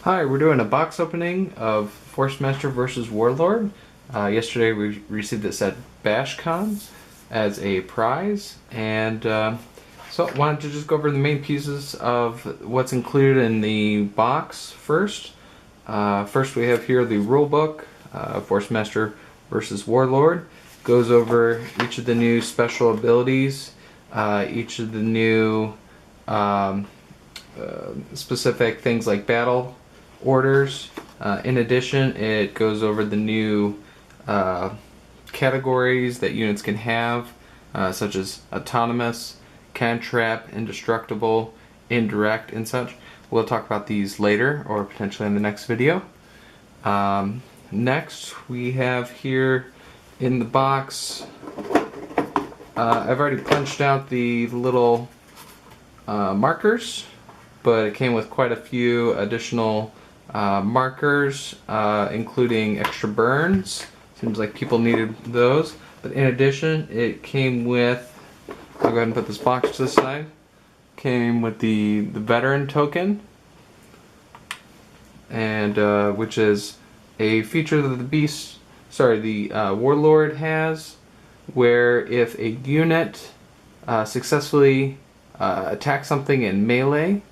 Hi, we're doing a box opening of Forcemaster versus Warlord. Yesterday we received this at BashCon as a prize, and so I wanted to just go over the main pieces of what's included in the box first. First we have here the rulebook, Forcemaster versus Warlord. Goes over each of the new special abilities, each of the new specific things like battle orders. In addition, it goes over the new categories that units can have, such as autonomous, cantrap, indestructible, indirect, and such. We'll talk about these later, or potentially in the next video. Next, we have here in the box, I've already punched out the little markers, but it came with quite a few additional markers, including extra burns. Seems like people needed those. But in addition, it came with, I'll go ahead and put this box to the side, came with the veteran token, and which is a feature that the Warlord has, where if a unit successfully attacks something in melee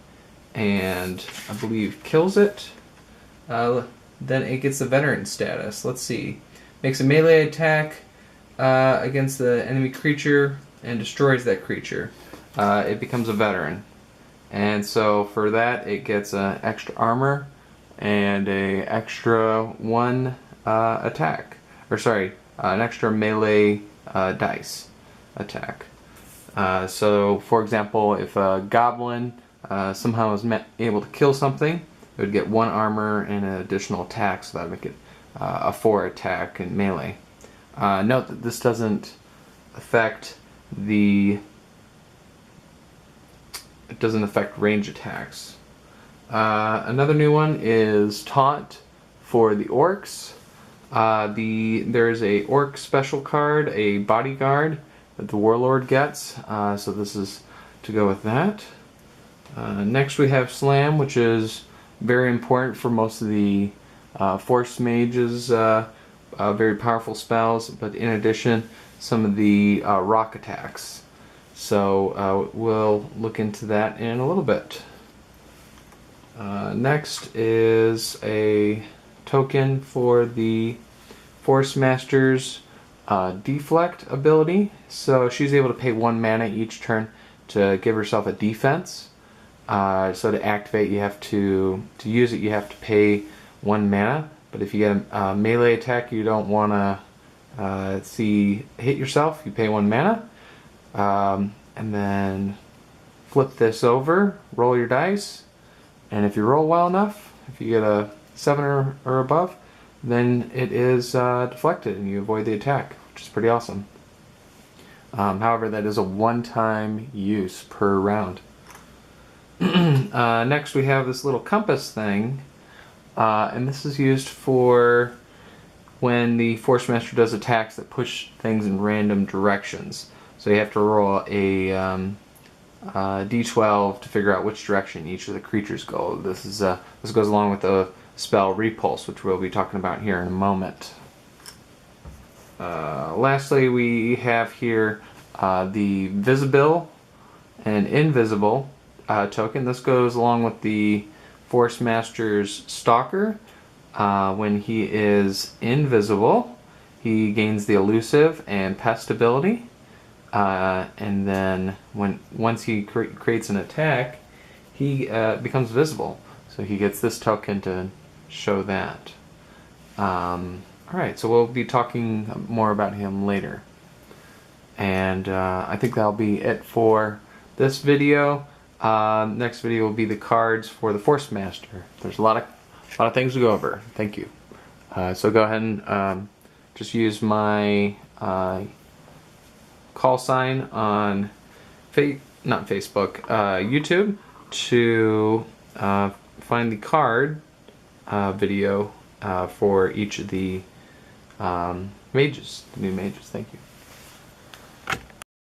and I believe kills it, then it gets the veteran status. Let's see. Makes a melee attack against the enemy creature and destroys that creature. It becomes a veteran. And so for that it gets an extra armor and a extra one attack. Or sorry, an extra melee dice attack. So for example, if a goblin somehow is able to kill something, it would get one armor and an additional attack, so that would make it a 4 attack in melee. Note that this doesn't affect range attacks. Another new one is taunt for the orcs. There's a orc special card, a bodyguard, that the Warlord gets, so this is to go with that. Next we have Slam, which is very important for most of the Force Mages, very powerful spells, but in addition some of the rock attacks. So we'll look into that in a little bit. Next is a token for the Forcemaster's deflect ability. So she's able to pay 1 mana each turn to give herself a defense. So to activate, you have to use it, you have to pay 1 mana. But if you get a melee attack you don't want to hit yourself, you pay 1 mana. And then flip this over, roll your dice, and if you roll well enough, if you get a 7 or above, then it is deflected and you avoid the attack, which is pretty awesome. However, that is a one-time use per round. Next we have this little compass thing, and this is used for when the Forcemaster does attacks that push things in random directions. So you have to roll a d12 to figure out which direction each of the creatures go. This goes along with the spell Repulse, which we'll be talking about here in a moment. Lastly, we have here the Visible and Invisible token. This goes along with the Forcemaster's Stalker. When he is invisible, he gains the Elusive and Pest ability. And then once he creates an attack, he becomes visible. So he gets this token to show that. Alright, so we'll be talking more about him later. And I think that'll be it for this video. Next video will be the cards for the Forcemaster. There's a lot of things to go over. Thank you. So go ahead and just use my call sign on YouTube to find the card video for each of the mages, the new mages. Thank you.